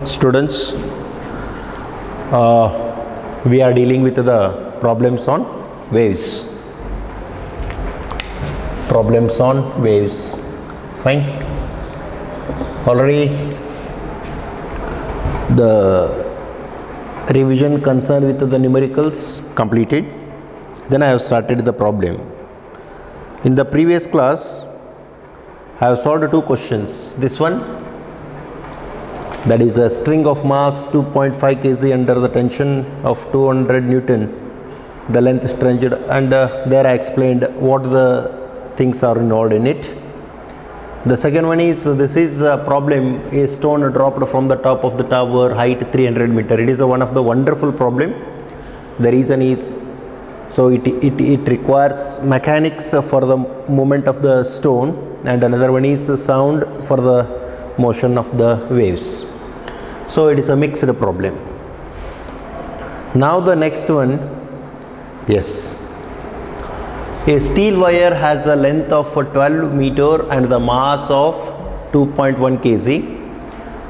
Students, we are dealing with the problems on waves. Problems on waves. Fine. Already the revision concerned with the numericals completed. Then I have started the problem. In the previous class, I have solved two questions. This one, that is a string of mass 2.5 kg under the tension of 200 Newton, the length stretched, and there I explained what the things are involved in it. The second one is, this is a problem, a stone dropped from the top of the tower, height 300 meter. It is one of the wonderful problem. The reason is, so it requires mechanics for the movement of the stone, and another one is sound for the motion of the waves. So it is a mixed problem. Now the next one, yes, a steel wire has a length of 12 meter and the mass of 2.1 kg.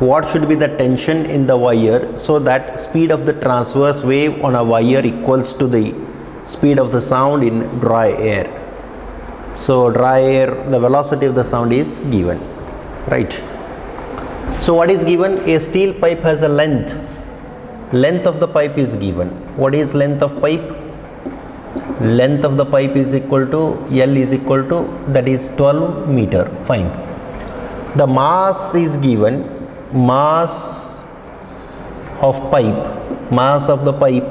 What should be the tension in the wire so that speed of the transverse wave on a wire equals to the speed of the sound in dry air? So dry air, the velocity of the sound is given, right? So what is given? A steel pipe has a length. Length of the pipe is given. What is length of pipe? Length of the pipe is equal to L is equal to, that is 12 meter. Fine. The mass is given. Mass of pipe. Mass of the pipe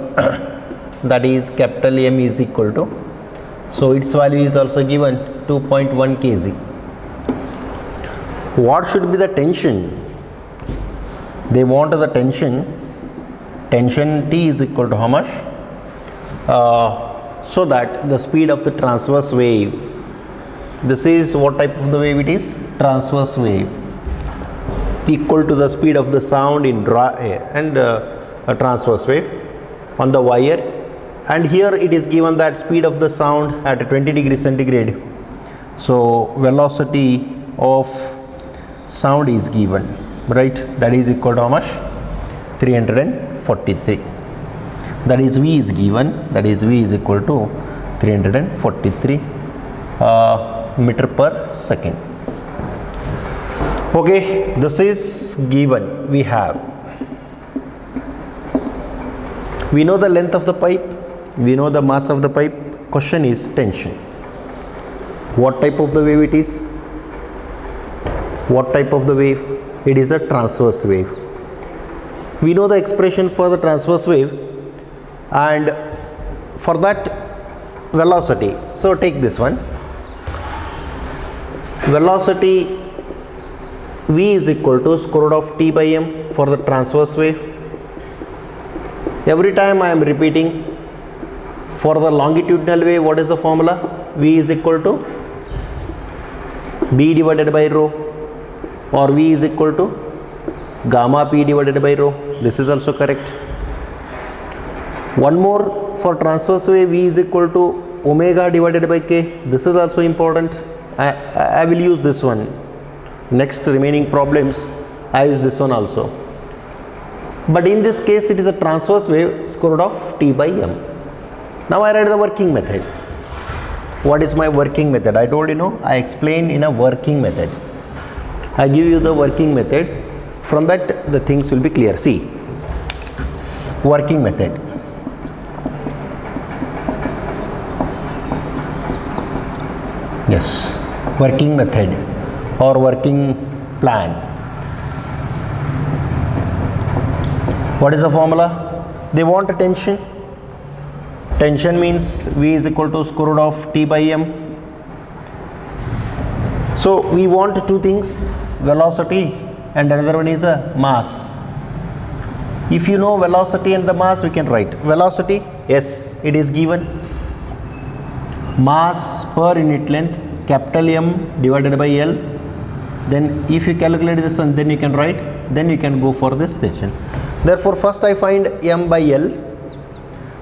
that is capital M is equal to. So its value is also given 2.1 kg. What should be the tension? They want the tension. Tension T is equal to how much? So that the speed of the transverse wave, this is what type of the wave it is? Transverse wave, equal to the speed of the sound in dry air, and a transverse wave on the wire. And here it is given that speed of the sound at 20 degrees centigrade. So velocity of sound is given, right? That is equal to how much? 343. That is V is given. That is V is equal to 343 meter per second. Okay, this is given. We have. We know the length of the pipe. We know the mass of the pipe. Question is tension. What type of the wave it is? What type of the wave? It is a transverse wave. We know the expression for the transverse wave, and for that velocity. So take this one. Velocity V is equal to square root of T by M for the transverse wave. Every time I am repeating. For the longitudinal wave, what is the formula? V is equal to B divided by rho, or V is equal to gamma P divided by rho. This is also correct. One more, for transverse wave, V is equal to omega divided by K. This is also important. I will use this one. Next remaining problems, I use this one also. But in this case, it is a transverse wave, square root of T by M. Now I write the working method. What is my working method? I told you, I explain in a working method. I give you the working method. From that, the things will be clear. See, working method. Yes, working method or working plan. What is the formula? They want a tension. Tension means V is equal to square root of T by M. So we want two things, velocity and another one is a mass. If you know velocity and the mass, we can write velocity. Yes, it is given. Mass per unit length, capital M divided by L. Then if you calculate this one, then you can write, then you can go for this tension. Therefore first I find M by L.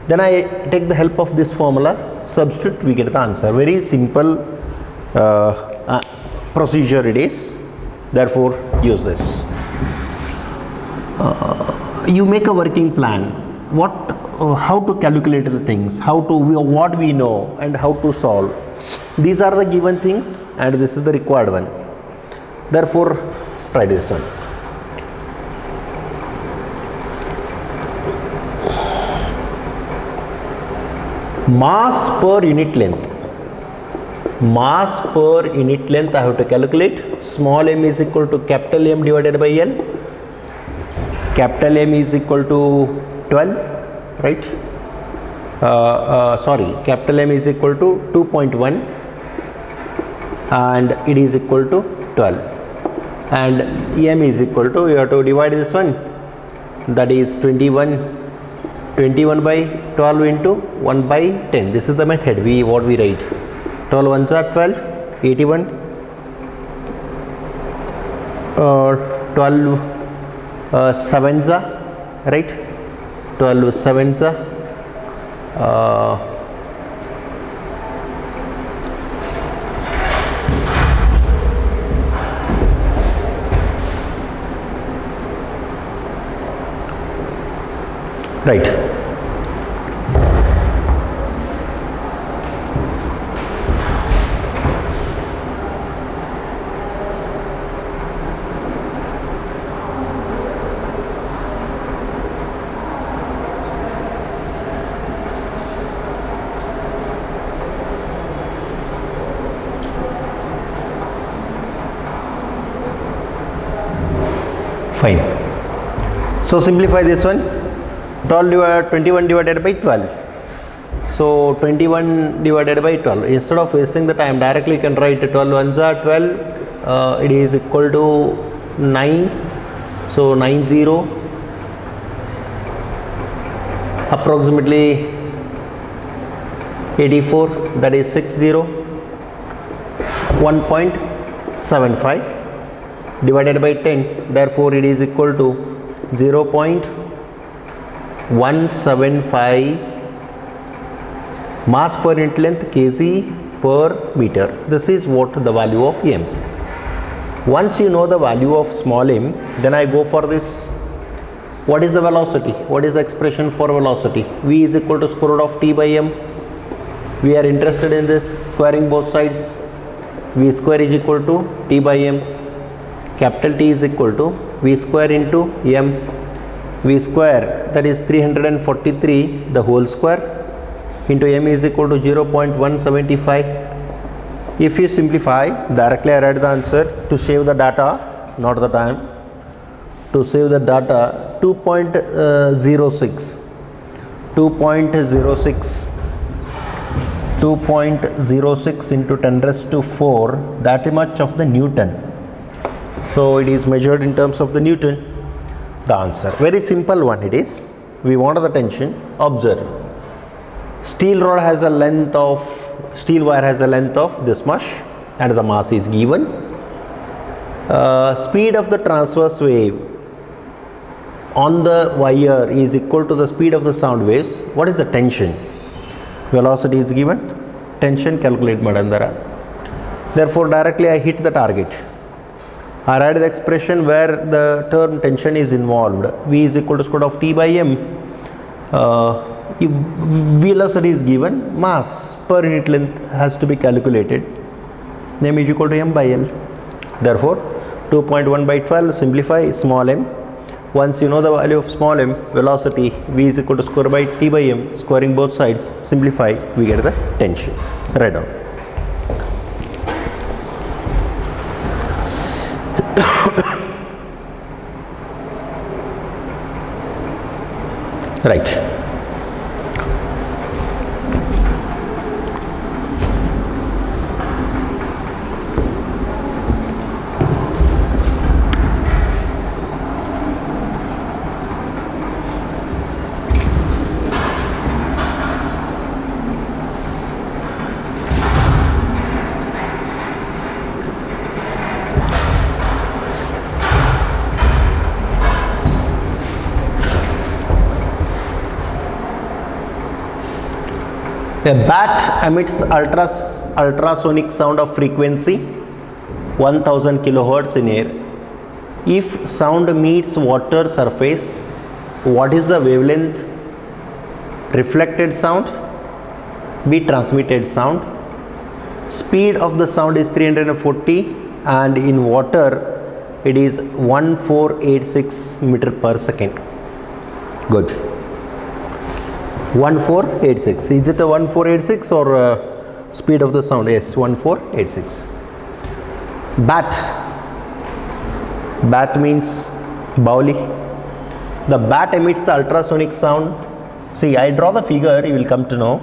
Then I take the help of this formula, substitute, we get the answer. Very simple procedure it is. Therefore use this. you make a working plan, how to calculate the things, what we know and how to solve. These are the given things and this is the required one. Therefore, try this one. Mass per unit length. Mass per unit length I have to calculate. Small m is equal to capital M divided by L. Capital M is equal to 12, right? Capital M is equal to 2.1 and it is equal to 12. And M is equal to, you have to divide this one, that is 21 by 12 into 1 by 10. This is the method what we write. 12 ones are 12, 81, 12 sevens are, right? 12 sevens are, right. Fine. So simplify this one. 21 divided by 12. So 21 divided by 12. Instead of wasting the time, directly you can write 12 ones are 12. It is equal to 9. So 90. Approximately 84. That is 60. 1.75 divided by 10. Therefore, it is equal to 0.175 mass per unit length kg per meter. This is what the value of m. Once you know the value of small m, then I go for this. What is the velocity? What is the expression for velocity? V is equal to square root of t by m. We are interested in this, squaring both sides. V square is equal to t by m. Capital T is equal to V square into m. V square, that is 343 the whole square, into m is equal to 0.175. If you simplify, directly I write the answer to save the data, not the time. To save the data, 2.06 into 10 raised to 4, that much of the Newton. So it is measured in terms of the Newton. The answer, very simple one it is. We want the tension. Observe, steel wire has a length of this much and the mass is given. Speed of the transverse wave on the wire is equal to the speed of the sound waves. What is the tension? Velocity is given, tension calculate madandara. Therefore, directly I hit the target. I write the expression where the term tension is involved. V is equal to square root of t by m. Velocity is given. Mass per unit length has to be calculated. M is equal to m by L. Therefore, 2.1 by 12, simplify small m. Once you know the value of small m, velocity V is equal to square by t by m, squaring both sides, simplify, we get the tension. Write down. Right. A bat emits ultrasonic sound of frequency 1000 kilohertz in air. if sound meets water surface, what is the wavelength? Reflected sound, B transmitted sound. Speed of the sound is 340 and in water it is 1486 meter per second. Good. 1486. Is it a 1486 or speed of the sound? Yes, 1486. Bat. Bat means Bauli. The bat emits the ultrasonic sound. See, I draw the figure, you will come to know.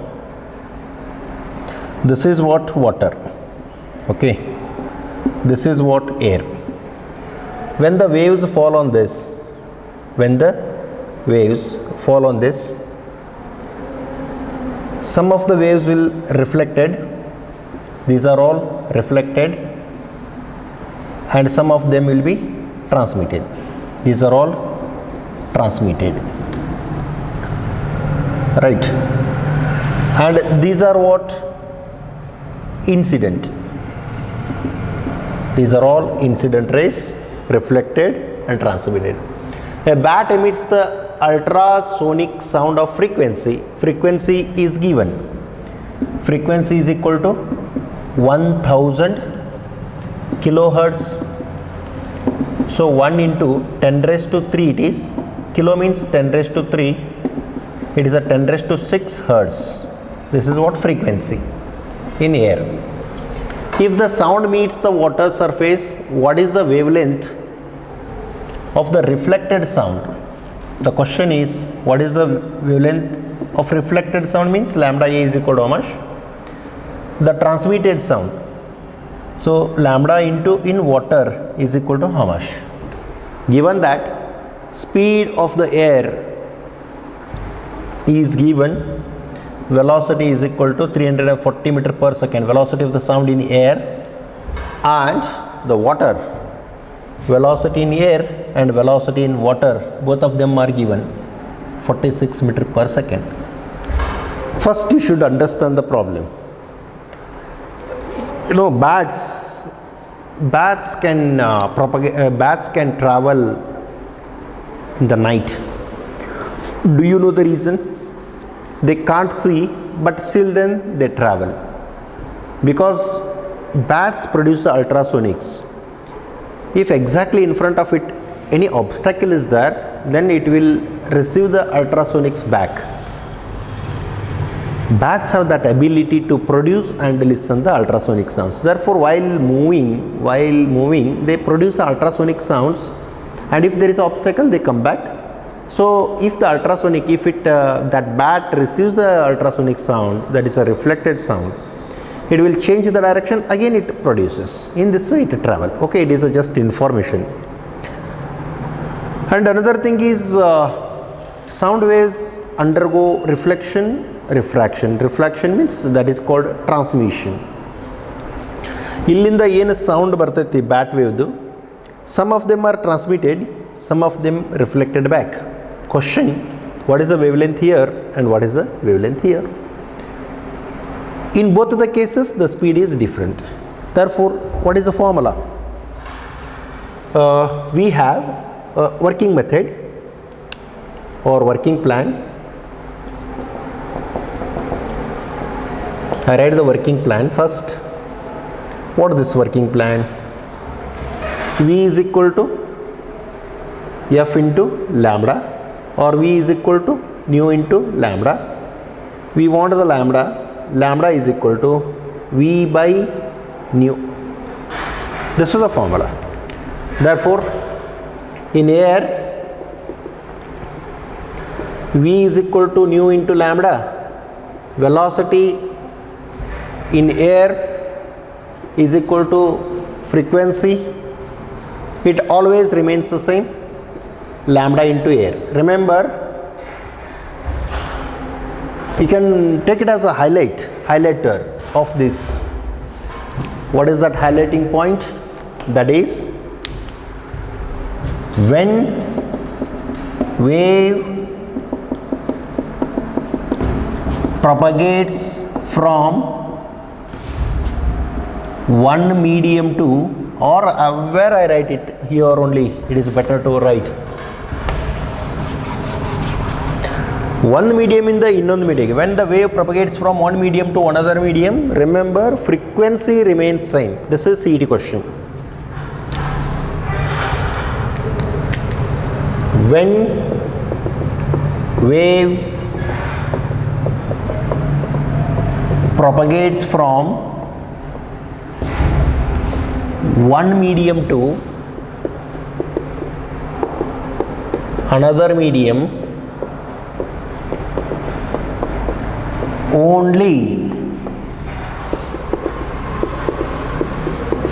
This is what water. Okay. This is what air. When the waves fall on this, some of the waves will reflected. These are all reflected, and some of them will be transmitted. These are all transmitted, right? And these are what? Incident. These are all incident rays, reflected and transmitted. A bat emits the ultrasonic sound of frequency. Frequency is given. Frequency is equal to 1000 kilohertz. So 1 into 10 raised to 3 it is. Kilo means 10 raised to 3. It is a 10 raised to 6 hertz. This is what frequency in air. If the sound meets the water surface, what is the wavelength of the reflected sound? The question is, what is the wavelength of reflected sound? Means lambda A is equal to how much? The transmitted sound. So lambda into in water is equal to how much? Given that speed of the air is given, velocity is equal to 340 meter per second, velocity of the sound in air, and the water, velocity in air and velocity in water, both of them are given 46 meter per second. First you should understand the problem. You know, bats can bats can travel in the night. Do you know the reason? They can't see, but still then they travel, because bats produce the ultrasonics. If exactly in front of it any obstacle is there, then it will receive the ultrasonics back. Bats have that ability to produce and listen the ultrasonic sounds. Therefore, while moving, they produce the ultrasonic sounds, and if there is an obstacle, they come back. So if the ultrasonic, that bat receives the ultrasonic sound, that is a reflected sound, it will change the direction, again it produces. In this way it travel. Okay, it is just information. And another thing is sound waves undergo reflection, refraction. Refraction means that is called transmission. Illinda ಏನು sound ಬರ್ತೈತಿ bat wave, some of them are transmitted, some of them reflected back. Question, what is the wavelength here and what is the wavelength here? In both of the cases the speed is different. Therefore, what is the formula? We have a working method or working plan. I write the working plan first. What is this working plan? V is equal to F into lambda, or V is equal to nu into lambda. We want the lambda. Lambda is equal to V by nu. This is the formula. Therefore, in air, V is equal to nu into lambda. Velocity in air is equal to frequency. It always remains the same, lambda into air. Remember, you can take it as a highlighter of this. What is that highlighting point? That is, when wave propagates from one medium to or where I write it here only, it is better to write. One medium in the ಇನ್ನೊಂದು medium. When the wave propagates from one medium to another medium, remember frequency remains same. This is CET question. When wave propagates from one medium to another medium, only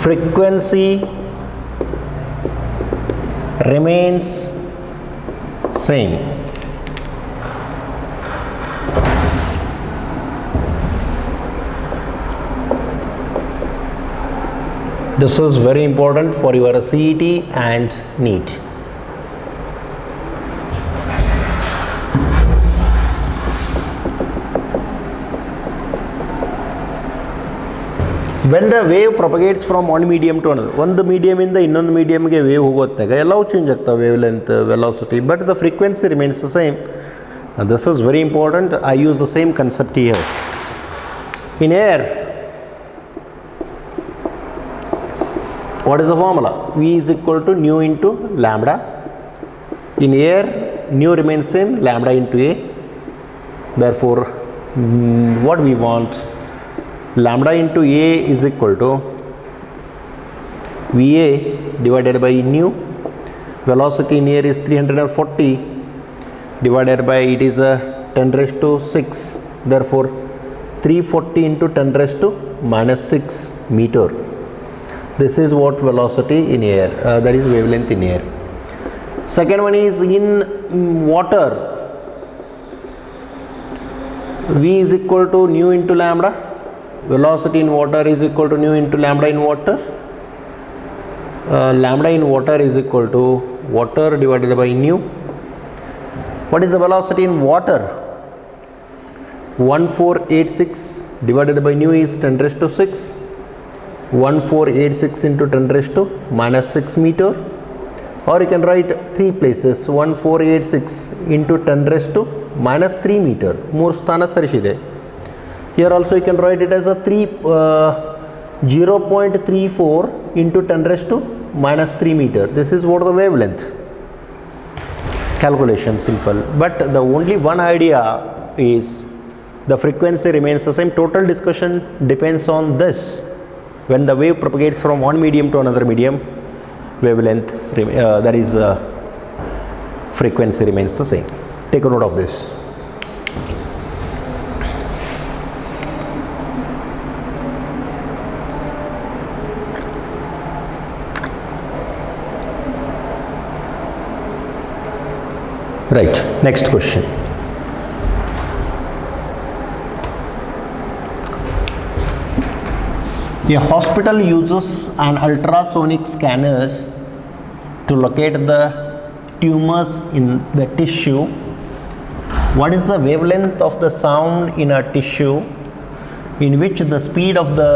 frequency remains same. This is very important for your CET and NEET. When the wave propagates from one medium to another, ಒಂದು ಮೀಡಿಯಮಿಂದ ಇನ್ನೊಂದು ಮೀಡಿಯಮ್ಗೆ wave ಹೋಗೋತ್ತಾಗ ಎಲ್ಲವೂ change ಆಗ್ತವೆ, wave length, velocity, but the frequency remains the same. This is very important. I use the same concept here. In air, what is the formula? V is equal to nu into lambda. In air, nu remains same, lambda into A. Therefore, what we want, lambda into A is equal to VA divided by nu. Velocity in air is 340 divided by, it is 10 raised to 6. Therefore, 340 into 10 raised to minus 6 meter. This is what velocity in air, that is wavelength in air. Second one is in water. V is equal to nu into lambda. Velocity in water is equal to nu into lambda in water. Lambda in water is equal to water divided by nu. What is the velocity in water? 1486 divided by nu is 10 raised to 6. 1486 into 10 raised to minus 6 meter. Or you can write three places, 1486 into 10 raised to minus 3 meter. More sthana sarishide. Here also you can write it as a 0.34 into 10 raised to minus 3 meter. This is what the wavelength. Calculation simple. But the only one idea is the frequency remains the same. Total discussion depends on this. When the wave propagates from one medium to another medium, wavelength, that is frequency remains the same. Take a note of this. Right, next question. A hospital uses an ultrasonic scanner to locate the tumors in the tissue. What is the wavelength of the sound in a tissue in which the speed of the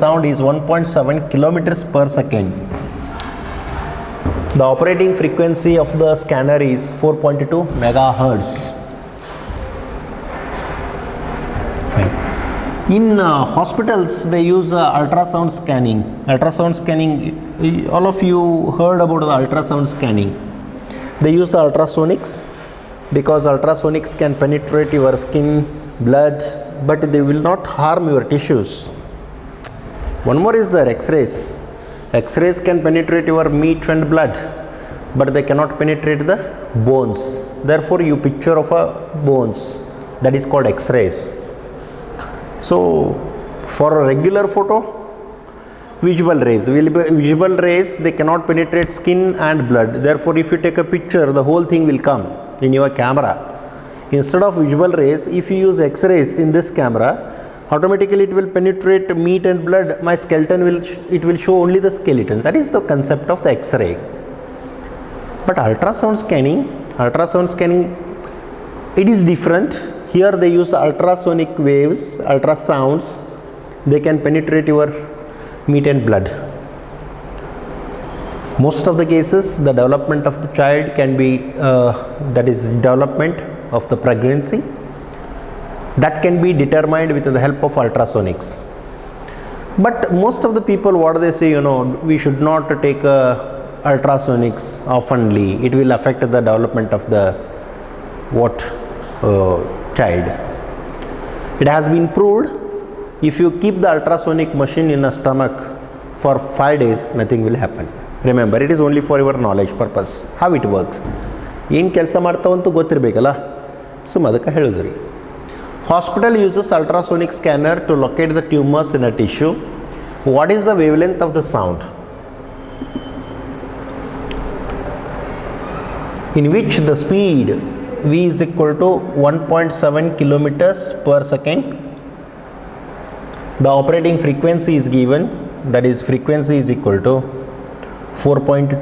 sound is 1.7 kilometers per second? The operating frequency of the scanner is 4.2 megahertz. Fine. In hospitals, they use ultrasound scanning. Ultrasound scanning, all of you heard about the ultrasound scanning. They use the ultrasonics because ultrasonics can penetrate your skin, blood, but they will not harm your tissues. One more is the X-rays. X-rays can penetrate your meat and blood, but they cannot penetrate the bones. Therefore, you picture of a bones, that is called X-rays. So, for a regular photo, visible rays, they cannot penetrate skin and blood. Therefore, if you take a picture, the whole thing will come in your camera. Instead of visible rays, if you use X-rays in this camera, automatically it will penetrate meat and blood. My skeleton will show only the skeleton. That is the concept of the X-ray. But ultrasound scanning, it is different. Here they use ultrasonic waves, ultrasounds. They can penetrate your meat and blood. Most of the cases, the development of the child can be, that is development of the pregnancy, that can be determined with the help of ultrasonics. But most of the people, what they say, we should not take ultrasonics oftenly. It will affect the development of the child. It has been proved, if you keep the ultrasonic machine in a stomach for 5 days, nothing will happen. Remember, it is only for your knowledge purpose, how it works. ಏನು ಕೆಲಸ ಮಾಡ್ತಾವಂತೂ ಗೊತ್ತಿರಬೇಕಲ್ಲ, ಅದಕ್ಕೆ ಹೇಳಿದ್ರಿ. Hospital uses ultrasonic scanner to locate the tumors in a tissue. What is the wavelength of the sound in which the speed v is equal to 1.7 kilometers per second? The operating frequency is given, that is frequency is equal to 4.2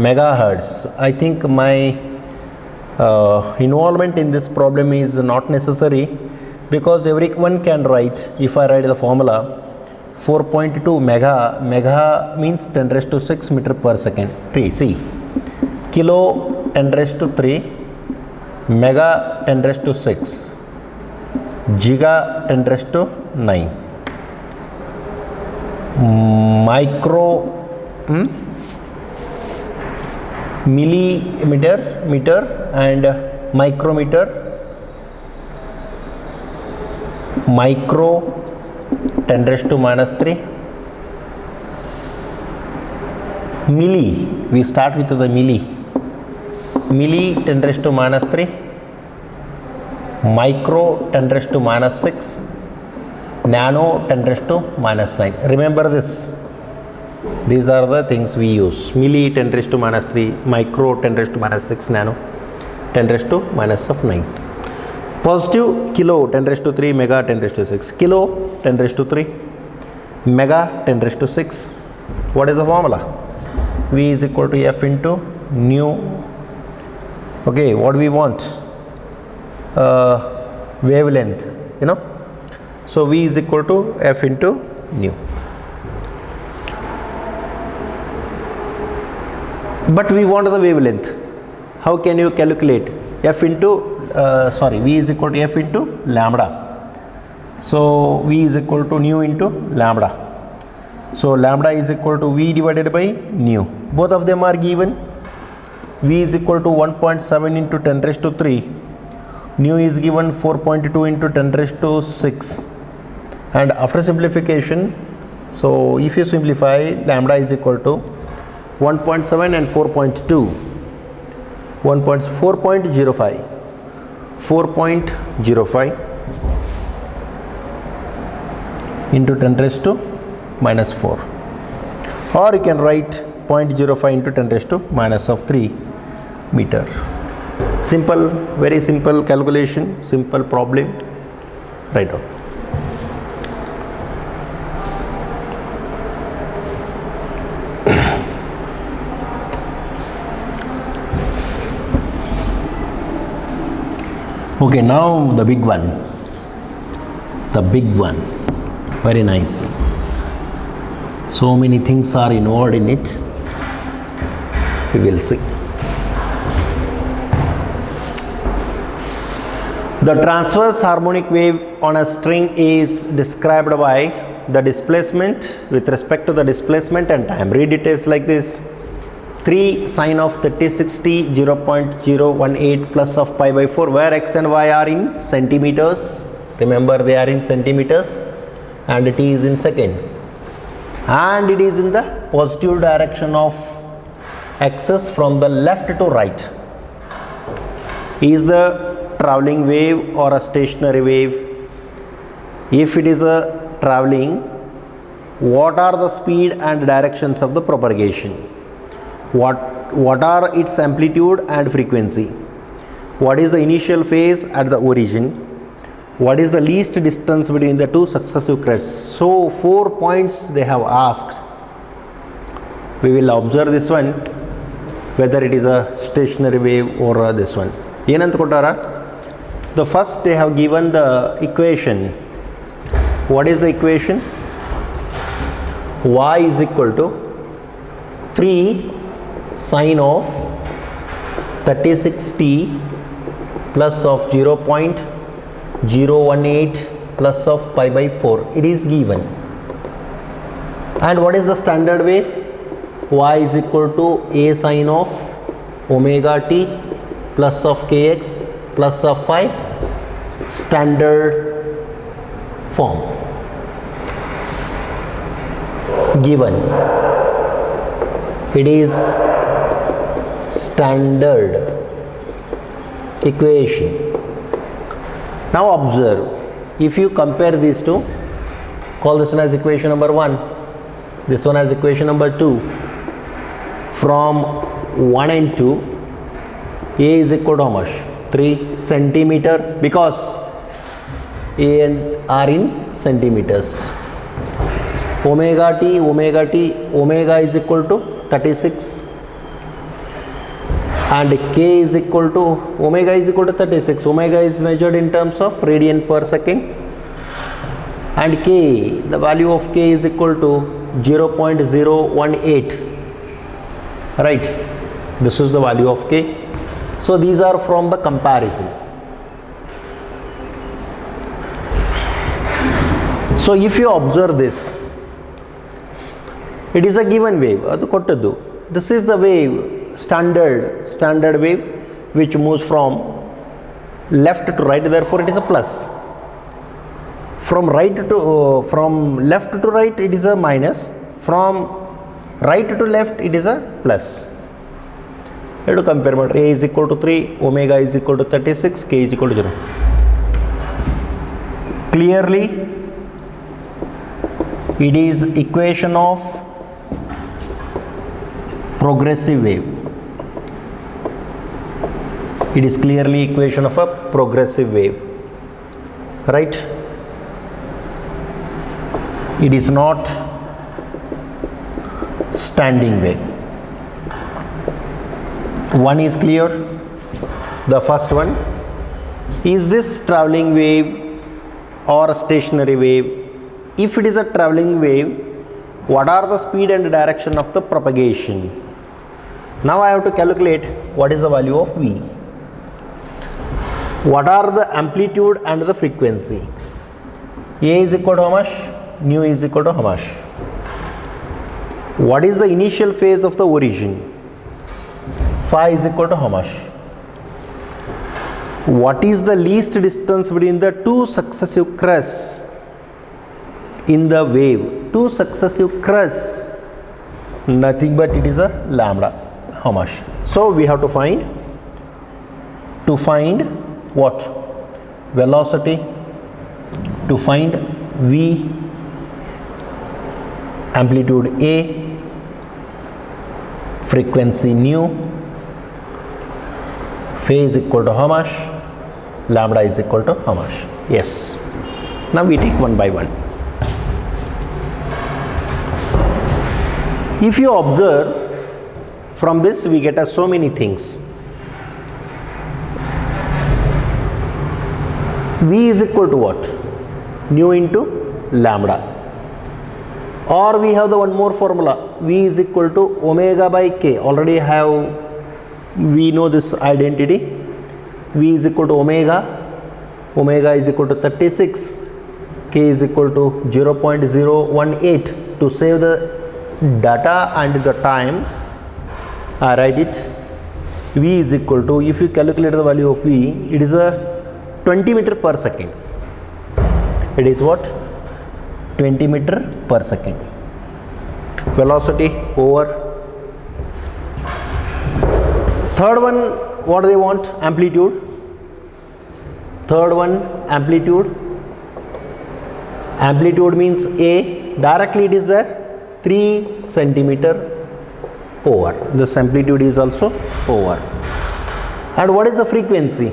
megahertz. I think my involvement in this problem is not necessary, because everyone can write. If I write the formula 4.2 mega means 10 raised to 6 meter per second. See, kilo 10 raised to 3, mega 10 raised to 6, giga 10 raised to 9, micro millimeter, meter and micrometer, micro 10 raised to minus 3, milli, we start with the milli 10 raised to minus 3, micro 10 raised to minus 6, nano 10 raised to minus 9. Remember this, these are the things we use. Milli 10 raised to minus 3, micro 10 raised to minus 6, nano 10 raised to minus of 9. Positive, kilo 10 raised to 3, mega 10 raised to 6, kilo 10 raised to 3, mega 10 raised to 6. What is the formula? V is equal to F into nu. Okay, what we want? Wavelength, So V is equal to F into nu. But we want the wavelength. How can you calculate? F into V is equal to F into lambda. So V is equal to nu into lambda. So lambda is equal to V divided by nu. Both of them are given. V is equal to 1.7 into 10 raised to 3. Nu is given 4.2 into 10 raised to 6. And after simplification, so if you simplify, lambda is equal to 1.7 and 4.2, 4.05 into 10 raised to minus 4, or you can write 0.05 into 10 raised to minus of 3 meter. Simple, very simple calculation, simple problem. Write down. Okay, now the big one. Very nice. So many things are involved in it. We will see. The transverse harmonic wave on a string is described by the displacement with respect to the displacement and time. Read it as like this: 3 sine of 3060 0.018 plus of pi by 4, where x and y are in centimeters. Remember, they are in centimeters and t is in second, and it is in the positive direction of axis from the left to right. Is the traveling wave or a stationary wave? If it is a traveling, what are the speed and directions of the propagation? What are its amplitude and frequency? What is the initial phase at the origin? What is the least distance between the two successive crests? So 4 points they have asked. We will observe this one, whether it is a stationary wave or this one. The first they have given the equation. What is the equation? y is equal to 3 sine of 36t plus of 0.018 plus of pi by 4. It is given. And what is the standard wave? Y is equal to a sine of omega t plus of kx plus of phi, standard form given. It is standard equation. Now observe, if you compare these two, call this one as equation number 1, this one as equation number 2. From 1 and 2, A is equal to how much? 3 centimeter, because A and R in centimeters. Omega t, omega is equal to 36, and K is equal to, omega is equal to 36. Omega is measured in terms of radian per second, and K, the value of K is equal to 0.018. Right, this is the value of K. So these are from the comparison. So if you observe this, it is a given wave. This is the wave, standard wave, which moves from left to right, therefore it is a plus. From left to right it is a minus, from right to left it is a plus. You have to compare, but A is equal to 3, omega is equal to 36, K is equal to 0. Clearly, it is equation of progressive wave. It is clearly equation of a progressive wave, right? It is not standing wave. One is clear. The first one, is this traveling wave or a stationary wave? If it is a traveling wave, what are the speed and direction of the propagation? Now I have to calculate what is the value of V. What are the amplitude and the frequency? A is equal to how much? Nu is equal to how much? What is the initial phase of the origin? Phi is equal to how much? What is the least distance between the two successive crests in the wave? Two successive crests, nothing but it is a lambda. How much? So we have to find what? Velocity, to find V, amplitude A, frequency nu, phase equal to how much? Lambda is equal to how much? Yes. Now we take one by one. If you observe, from this we get so many things. V is equal to what? Nu into lambda. Or we have the one more formula, V is equal to omega by K. Already we know this identity. V is equal to omega is equal to 36, K is equal to 0.018. To save the data and the time, I write it. V is equal to, if you calculate the value of V, it is a 20 meter per second. It is what? 20 meter per second. Velocity over. Third one, what they want? Amplitude. Third one, amplitude. Amplitude means A. Directly it is there, 3 centimeter over. This amplitude is also over. And what is the frequency?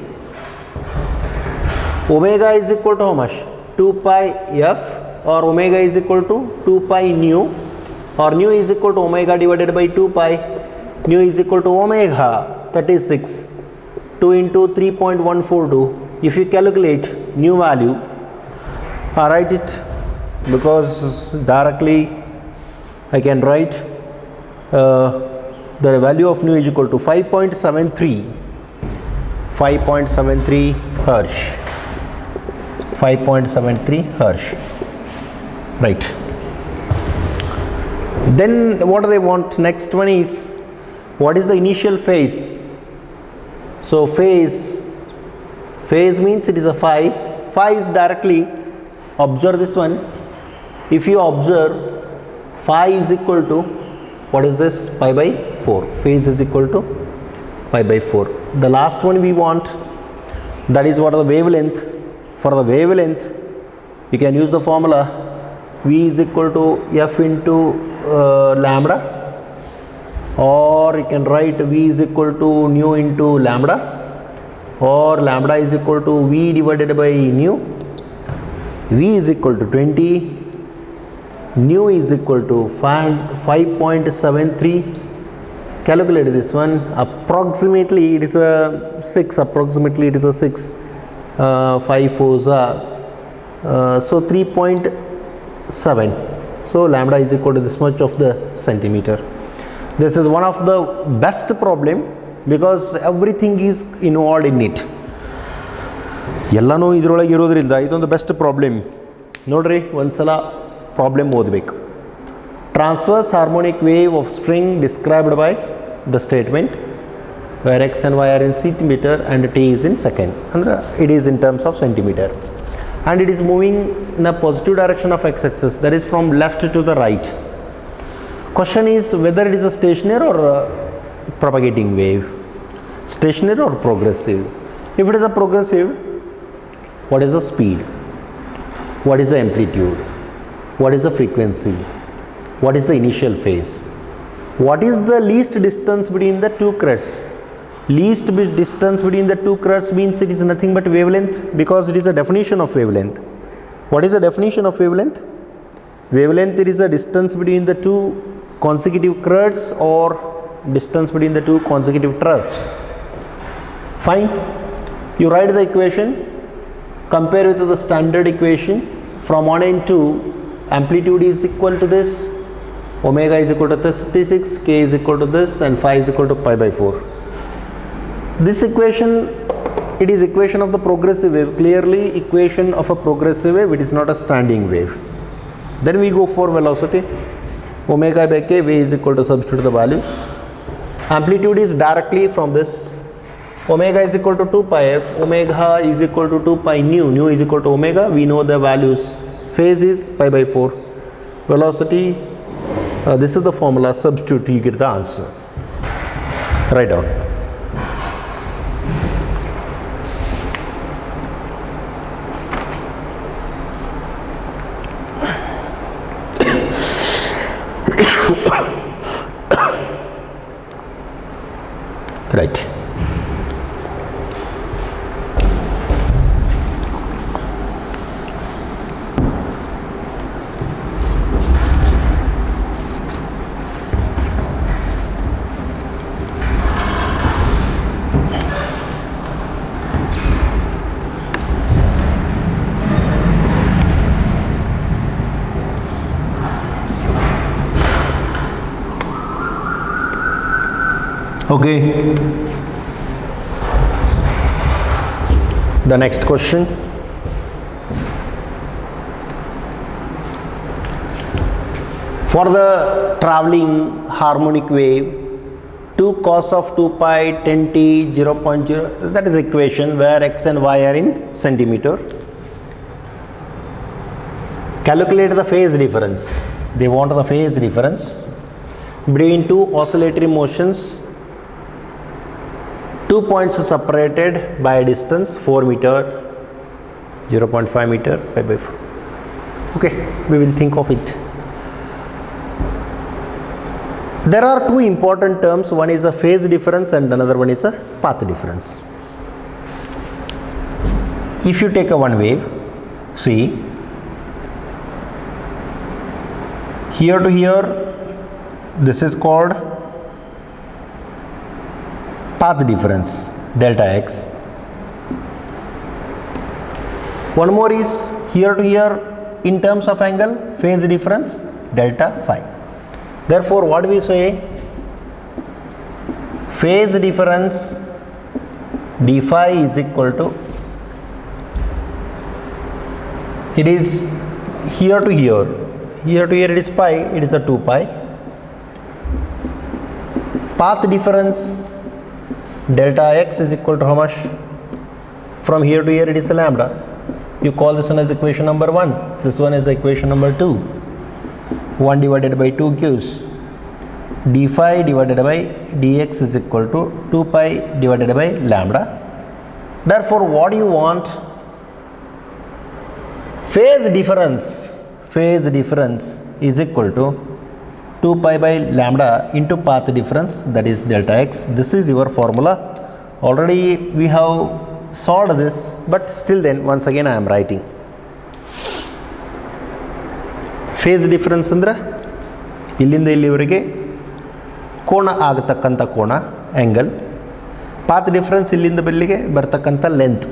Omega is equal to how much? 2 pi f, or omega is equal to 2 pi nu, or nu is equal to omega divided by 2 pi. Nu is equal to omega 36, 2 into 3.142. If you calculate nu value, I write it because directly I can write the value of nu is equal to 5.73 Hertz. 5.73 Hertz. Right. Then what do they want? Next one is, what is the initial phase? So phase means it is a phi. Phi is directly, observe this one. If you observe, phi is equal to, what is this? Pi by 4. Phase is equal to pi by 4. The last one we want, that is what are the wavelength. For the wavelength, you can use the formula V is equal to F into lambda, or you can write V is equal to nu into lambda, or lambda is equal to V divided by nu. V is equal to 20, nu is equal to 5.73. Calculate this one. Approximately it is a 6. Approximately it is a 6. 5 4s are so 3.7. So lambda is equal to this much of the centimeter. This is one of the best problem because everything is involved in it. ಎಲ್ಲನೂ ಇದರೊಳಗೆ ಇರೋದ್ರಿಂದ ಇದೊಂದು best problem. ನೋಡ್ರಿ ಒಂದ್ಸಲ problem ಓದಬೇಕು. Transverse harmonic wave of string described by the statement where x and y are in centimeter and t is in second, and it is in terms of centimeter, and it is moving in a positive direction of x-axis, that is from left to the right. Question is whether it is a stationary or propagating wave, stationary or progressive. If it is a progressive, what is the speed, what is the amplitude, what is the frequency, what is the initial phase, what is the least distance between the two crests. Least distance between the two crests means it is nothing but wavelength, because it is a definition of wavelength. What is the definition of wavelength? Wavelength, it is a distance between the two consecutive crests or distance between the two consecutive troughs. Fine. You write the equation, compare with the standard equation. From 1 and 2, amplitude is equal to this, omega is equal to 36, k is equal to this, and phi is equal to pi by 4. This equation, it is equation of the progressive wave. Clearly equation of a progressive wave, it is not a standing wave. Then we go for velocity. Omega by k, v is equal to, substitute the values. Amplitude is directly from this. Omega is equal to 2 pi f. Omega is equal to 2 pi nu. Nu is equal to omega. We know the values. Phase is pi by 4. Velocity, this is the formula. Substitute, you get the answer. Write down. Right. Okay. The next question. For the traveling harmonic wave, 2 cos of 2 pi 10t 0.0, that is equation where x and y are in centimeter. Calculate the phase difference. They want the phase difference between two oscillatory motions. 2 points are separated by a distance 4 meter, 0.5 meter, pi by 4. Okay, we will think of it. There are two important terms. One is a phase difference and another one is a path difference. If you take a one wave, see, here to here, this is called path difference, delta x. One more is here to here in terms of angle, phase difference, delta phi. Therefore, what we say? Phase difference d phi is equal to, it is here to here, here to here it is pi, it is a 2 pi. Path difference delta x is equal to how much? From here to here it is a lambda. You call this one as equation number 1, this one is equation number 2. 1 divided by 2 gives d phi divided by dx is equal to 2 pi divided by lambda. Therefore, what do you want? Phase difference is equal to 2 pi by lambda into path difference, that is delta x. This is your formula. Already we have solved this, but still then once again I am writing. Phase difference ಅಂದ್ರೆ ಇಲ್ಲಿಂದ ಇಲ್ಲಿವರೆಗೆ ಕೋನ ಆಗತಕ್ಕಂಥ ಕೋನ angle. Path difference ಇಲ್ಲಿಂದ ಬೆಲ್ಲಿಗೆ ಬರ್ತಕ್ಕಂಥ length.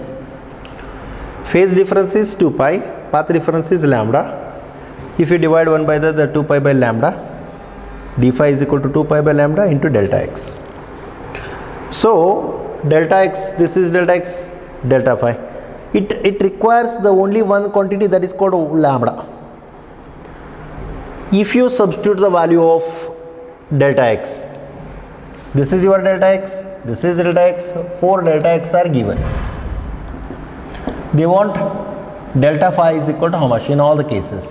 Phase difference is 2 pi, path difference is lambda. If you divide 1 by the 2 pi by lambda, d phi is equal to 2 pi by lambda into delta x. So delta x, this is delta x, delta phi. It requires the only one quantity, that is called lambda. If you substitute the value of delta x, this is your delta x, this is delta x, 4 delta x are given. They want delta phi is equal to how much in all the cases?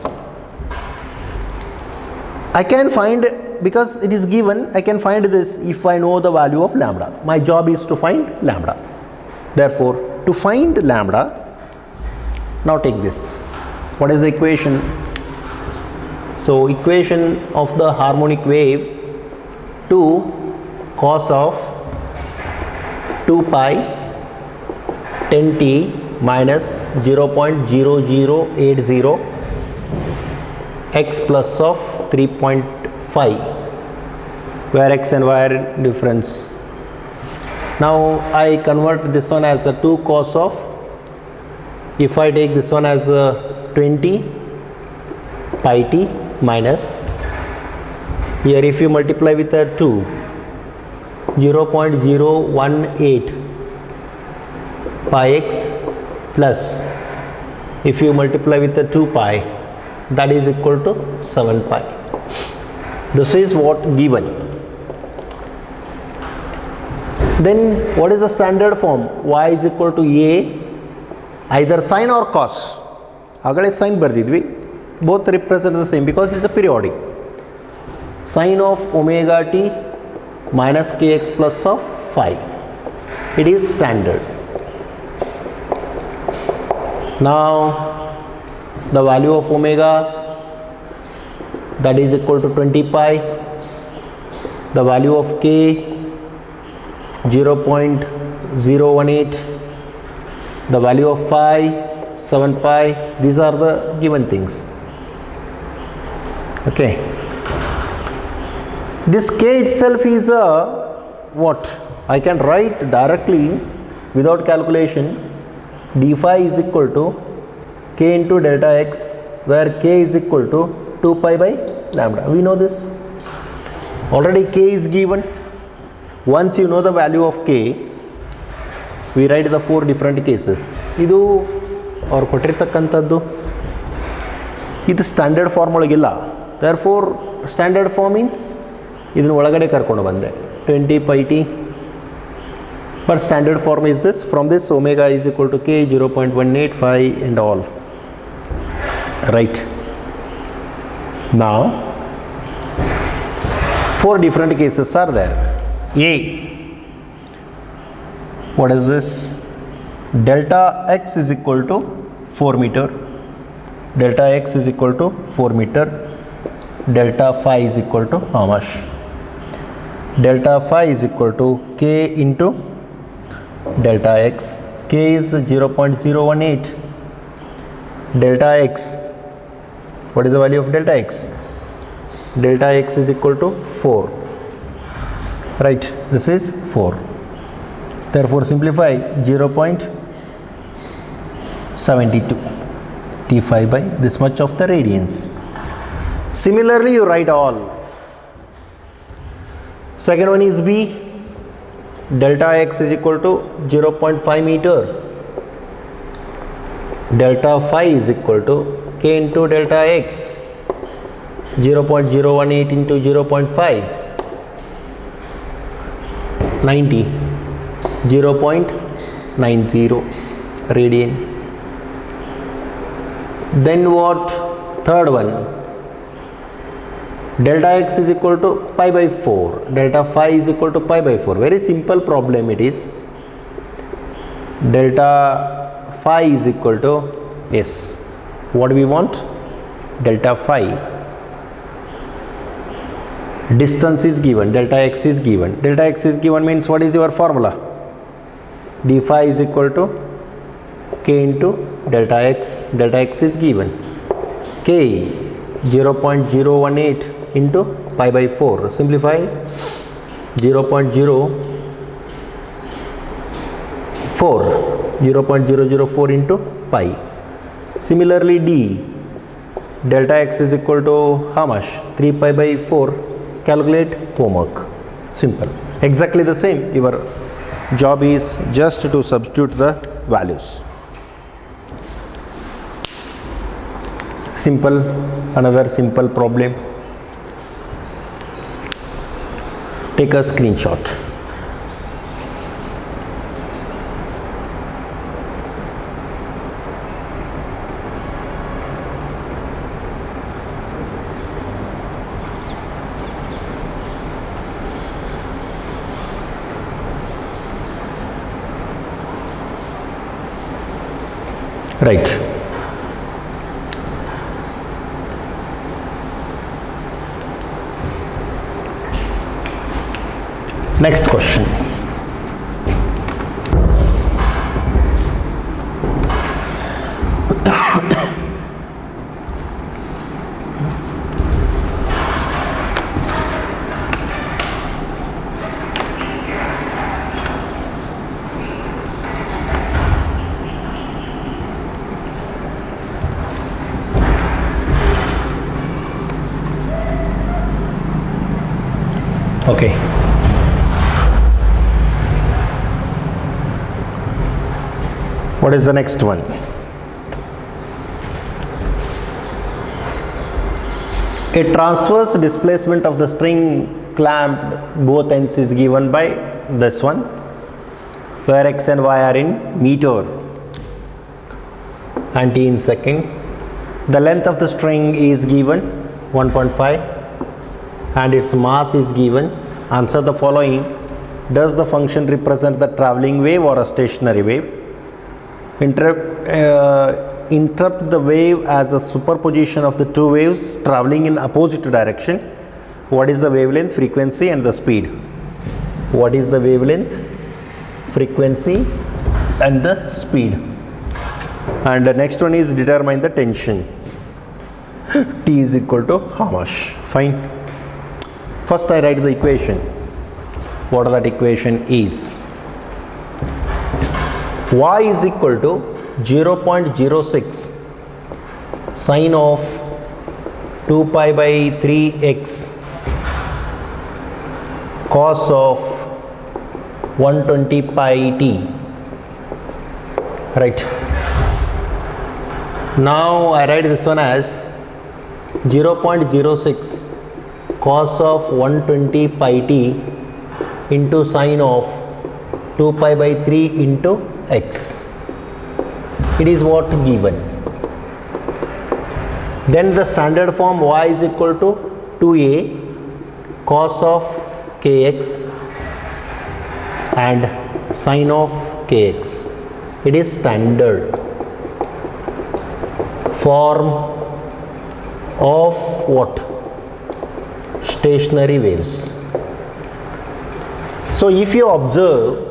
I can find, because it is given, I can find this if I know the value of lambda. My job is to find lambda. Therefore, to find lambda, now take this. What is the equation? So, equation of the harmonic wave, 2 cos of 2 pi 10t minus 0.0080 x plus of 3.5, where x and y are difference. Now I convert this one as a 2 cos of, if I take this one as a 20 pi t minus, here if you multiply with a 2, 0.018 pi x plus, if you multiply with the 2 pi, that is equal to 7 pi. This is what given. Then what is the standard form? Y is equal to a, either sine or cos. Agale sine bardidvi, both represent the same because it's a periodic. Sine of omega t minus kx plus of phi. It is standard. Now the value of omega, that is equal to 20 pi. The value of k 0.018. The value of phi 7 pi. These are the given things. Okay. This k itself is a what? I can write directly without calculation. D phi is equal to k into delta x, where k is equal to 2 pi by lambda. We know this. Already k is given. Once you know the value of k, we write the 4 different cases. Idu or ಕೊಟ್ಟಿರ್ತಕ್ಕಂಥದ್ದು ಇದು standard form ಒಳಗಿಲ್ಲ. Therefore standard form means ಇದನ್ನ ಒಳಗಡೆ ಕರ್ಕೊಂಡು ಬಂದೆ 20 pi t. But standard form is this. From this, omega is equal to k 0.185 and all. Right. Now 4 different cases are there. A, what is this? Delta x is equal to 4 meter. Delta x is equal to 4 meter. Delta phi is equal to how much? Delta phi is equal to k into delta x. K is 0.018. Delta x, what is the value of delta x? Delta x is equal to 4. Right, this is 4. Therefore simplify 0.72 t phi by this much of the radians. Similarly, you write all Second one is B. Delta x is equal to 0.5 meter. Delta phi is equal to k into delta x. 0.018 into 0.5. 90. 0.90 radian. Then what? Third one. Delta x is equal to pi by 4. Delta phi is equal to pi by 4. Very simple problem it is. Delta phi is equal to S. What do we want? Delta phi. Distance is given. Delta x is given. Delta x is given means what is your formula? D phi is equal to k into delta x. Delta x is given. K 0.018 into pi by 4. Simplify. 0.004 into pi. Similarly D, delta x is equal to how much? 3 pi by 4. Calculate. Homework. Simple. Exactly the same. Your job is just to substitute the values. Simple. Another simple problem. Take a screenshot. Right. Next question. Okay. What is the next one? A transverse displacement of the string clamped both ends is given by this one, where x and y are in meter and t in second. The length of the string is given 1.5 and its mass is given. Answer the following. Does the function represent the travelling wave or a stationary wave? Interpret the wave as a superposition of the two waves travelling in opposite direction. What is the wavelength, frequency and the speed? What is the wavelength, frequency and the speed? And the next one is determine the tension. T is equal to how much? Fine. First I write the equation. What that equation is? Y is equal to 0.06 sine of 2 pi by 3x cos of 120 pi t. Right. Now I write this one as 0.06 cos of 120 pi t into sine of 2 pi by 3 into x. It is what given. Then the standard form y is equal to 2a cos of kx and sine of kx. It is standard form of what? Stationary waves. So if you observe,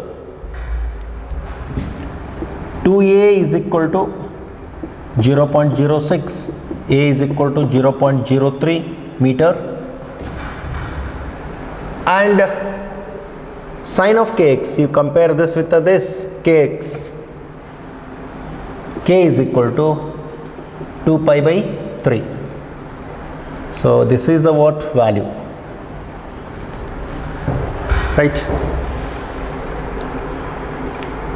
2a is equal to 0.06, a is equal to 0.03 meter, and sine of kx, you compare this with this kx, k is equal to 2 pi by 3. So this is the what value. right?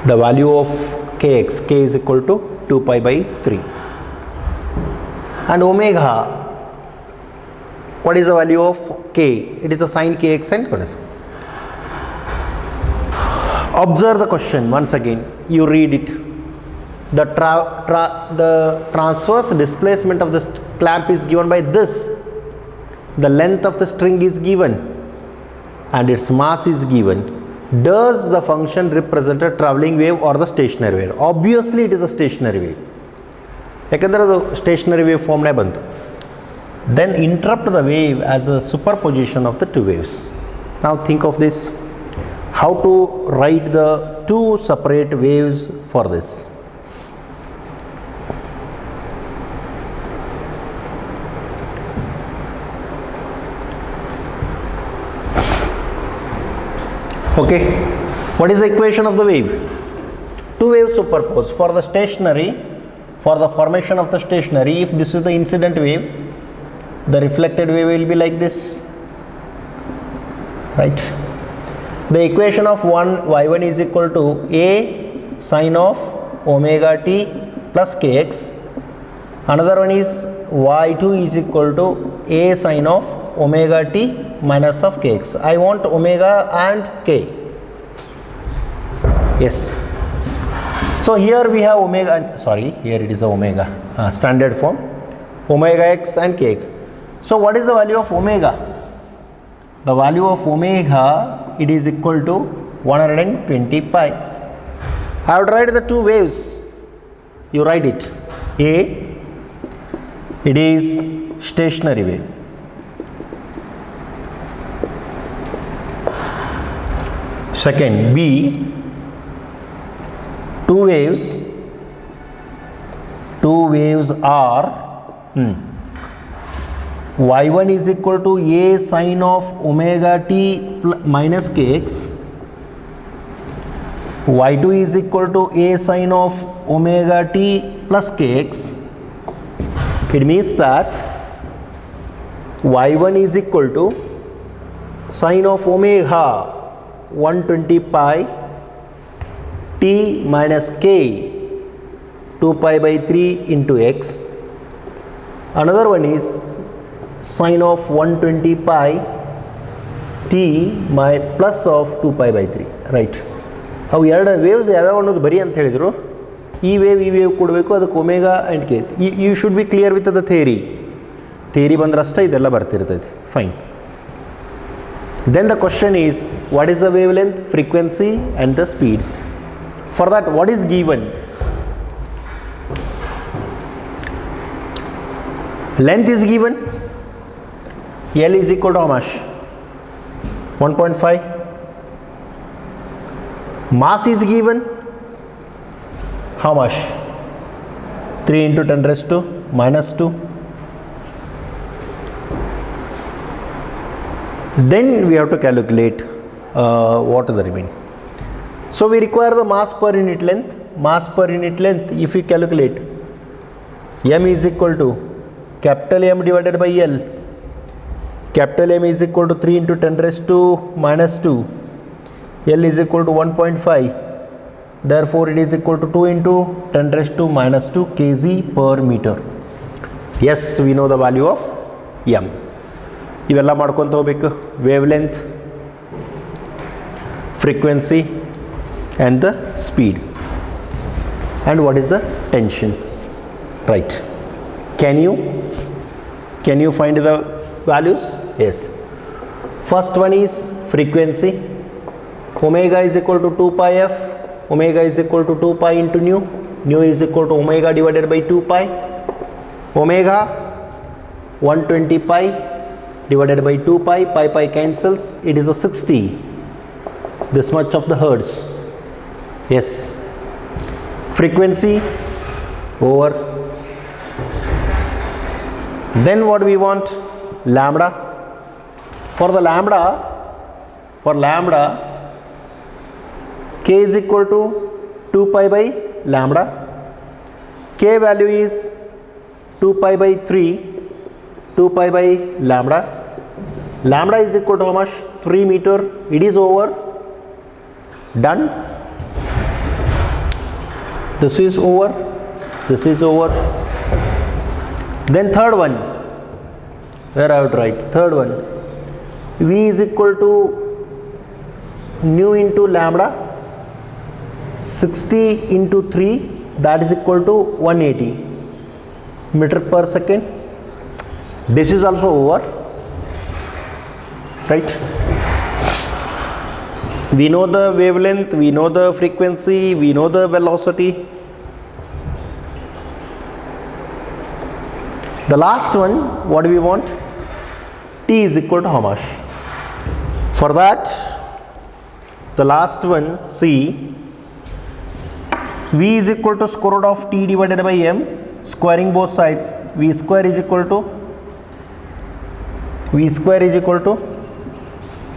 The value of kx, k is equal to 2 pi by 3. And omega, what is the value of k? It is a sine kx and observe the question once again. You read it. The transverse displacement of the clamp is given by this. The length of the string is given and its mass is given. Does the function represent a travelling wave or the stationary wave? Obviously it is a stationary wave. ಯಾಕಂದರೆ ಅದು stationery wave ಫಾರ್ಮ್ನೇ ಬಂತು. Then interrupt the wave as a superposition of the two waves. Now think of this. How to write the two separate waves for this? Okay, what is the equation of the wave? Two waves superposed. For the stationary, for the formation of the stationary, if this is the incident wave, the reflected wave will be like this, right? The equation of y1 is equal to a sine of omega t plus kx. Another one is y2 is equal to a sine of omega t minus of kx. I want omega and k. Yes. So here we have omega, sorry, here it is a omega, standard form, omega x and kx. So what is the value of omega? The value of omega, it is equal to 120 pi. I would write the two waves. You write it. A, it is stationary wave. Second, B, two waves are y1 is equal to a sine of omega t minus kx, y2 is equal to a sine of omega t plus kx. It means that y1 is equal to sine of omega 120 pi t minus k 2 pi by 3 into x. Another one is sine of 120 pi t plus of 2 pi by 3, right? ಅವು ಎರಡು waves ಯಾವ್ಯಾವ ಅನ್ನೋದು ಬರೀ ಅಂತ ಹೇಳಿದರು. ಈ wave ಕೊಡಬೇಕು, ಅದಕ್ಕೆ omega and k. You should be clear with the theory ಬಂದ್ರೆ ಅಷ್ಟೇ ಇದೆಲ್ಲ ಬರ್ತಿರ್ತೈತಿ. Fine. Then the question is, what is the wavelength, frequency and the speed? For that, what is given? Length is given. L is equal to how much? 1.5. Mass is given. How much? 3 into 10 raised to minus 2. Then we have to calculate what is the remaining. So we require the mass per unit length. Mass per unit length, if we calculate, m is equal to capital M divided by L. Capital M is equal to 3 into 10 raised to minus 2. L is equal to 1.5. Therefore, it is equal to 2 into 10 raised to minus 2 kg per meter. Yes, we know the value of m. ಇವೆಲ್ಲ ಮಾಡ್ಕೊತ ಹೋಗ್ಬೇಕು. Wavelength, frequency and the speed, and what is the tension, right? Can you find the values? Yes. First one is frequency. Omega is equal to 2 pi f. Omega is equal to 2 pi into nu. Nu is equal to omega divided by 2 pi. Omega 120 pi divided by 2 pi, pi cancels, it is a 60, this much of the hertz. Yes. Frequency over, then what we want? Lambda. For lambda, k is equal to 2 pi by lambda. K value is 2 pi by 3, 2 pi by lambda. Lambda is equal to how much? 3 meter, it is over, done. This is over, this is over. Then third one, where I would write third one, V is equal to nu into lambda, 60 into 3, that is equal to 180 meter per second. This is also over, right? We know the wavelength, we know the frequency, we know the velocity. The last one, what do we want? T is equal to how much? For that, the last one, C, V is equal to square root of T divided by M, squaring both sides. V square is equal to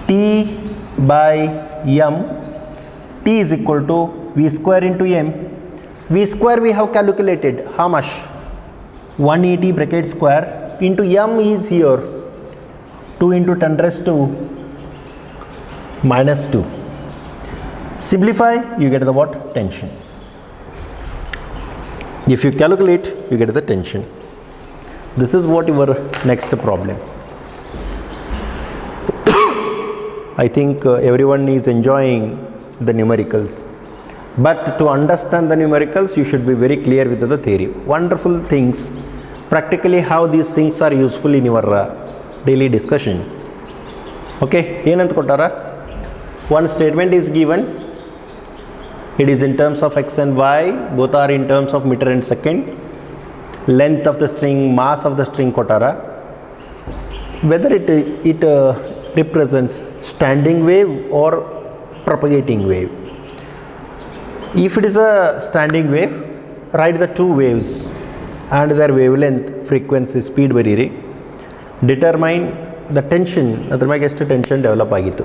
T by M. T is equal to V square into M. V square we have calculated how much? 180 bracket square into M is here 2 into 10 raised to minus 2. Simplify, you get the what? Tension. If you calculate, you get the tension. This is what your next problem. I think everyone is enjoying the numericals. But to understand the numericals, you should be very clear with the theory. Wonderful things. Practically how these things are useful in your daily discussion. Okay, ಏನಂತ ಕೊಟ್ಟಾರ? One statement is given. It is in terms of x and y, both are in terms of meter and second. Length of the string, mass of the string ಕೊಟ್ಟಾರ. Whether it represents standing wave or propagating wave. If it is a standing wave, write the two waves and their wavelength, frequency, speed ಬರೀರಿ. Determine the tension, ಅದರ ಮ್ಯಾಗೆ ಎಷ್ಟು tension develop ಆಗಿತ್ತು.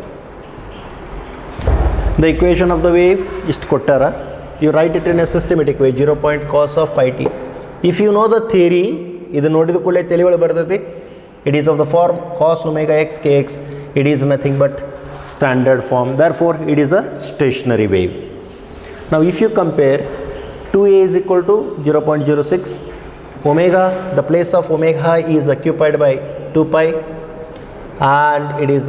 The equation of the wave ಇಷ್ಟು ಕೊಟ್ಟಾರ. You write it in a systematic way, 0. cos of pi t. If you know the theory, ಇದು ನೋಡಿದ ಕೂಡಲೇ ತಲೆ ಒಳಗೆ ಬರ್ತೈತಿ. It is of the form cos omega x kx. It is nothing but standard form. Therefore, it is a stationary wave. Now, if you compare 2a is equal to 0.06, omega, the place of omega is occupied by 2 pi, and it is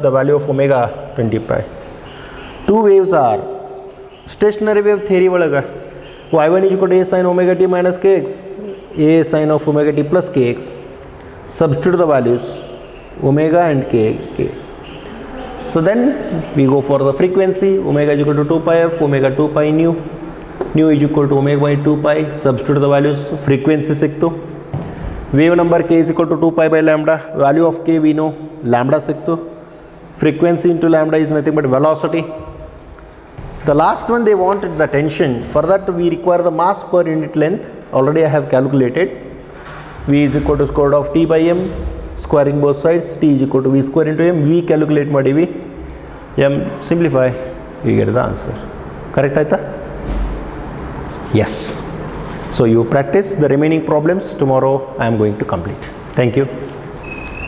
the value of omega 20 pi. Two waves are stationary wave theory valaga. Y1 is equal to a sin omega t minus kx, a sin of omega t plus kx. Substitute the values omega and k. So then we go for the frequency. Omega is equal to 2 pi f, omega 2 pi nu. Nu is equal to omega by 2 pi. Substitute the values. Frequency siktu. Wave number k is equal to 2 pi by lambda. Value of k we know. Lambda siktu. Frequency into lambda is nothing but velocity. The last one they wanted the tension. For that we require the mass per unit length. Already I have calculated. V is equal to square root of T by M. Squaring both sides. T is equal to V square into M. V calculate ಮಾಡಿವಿ. M simplify. You get the answer. Correct ಆಯ್ತಾ? Yes. So you practice the remaining problems. Tomorrow I am going to complete. Thank you.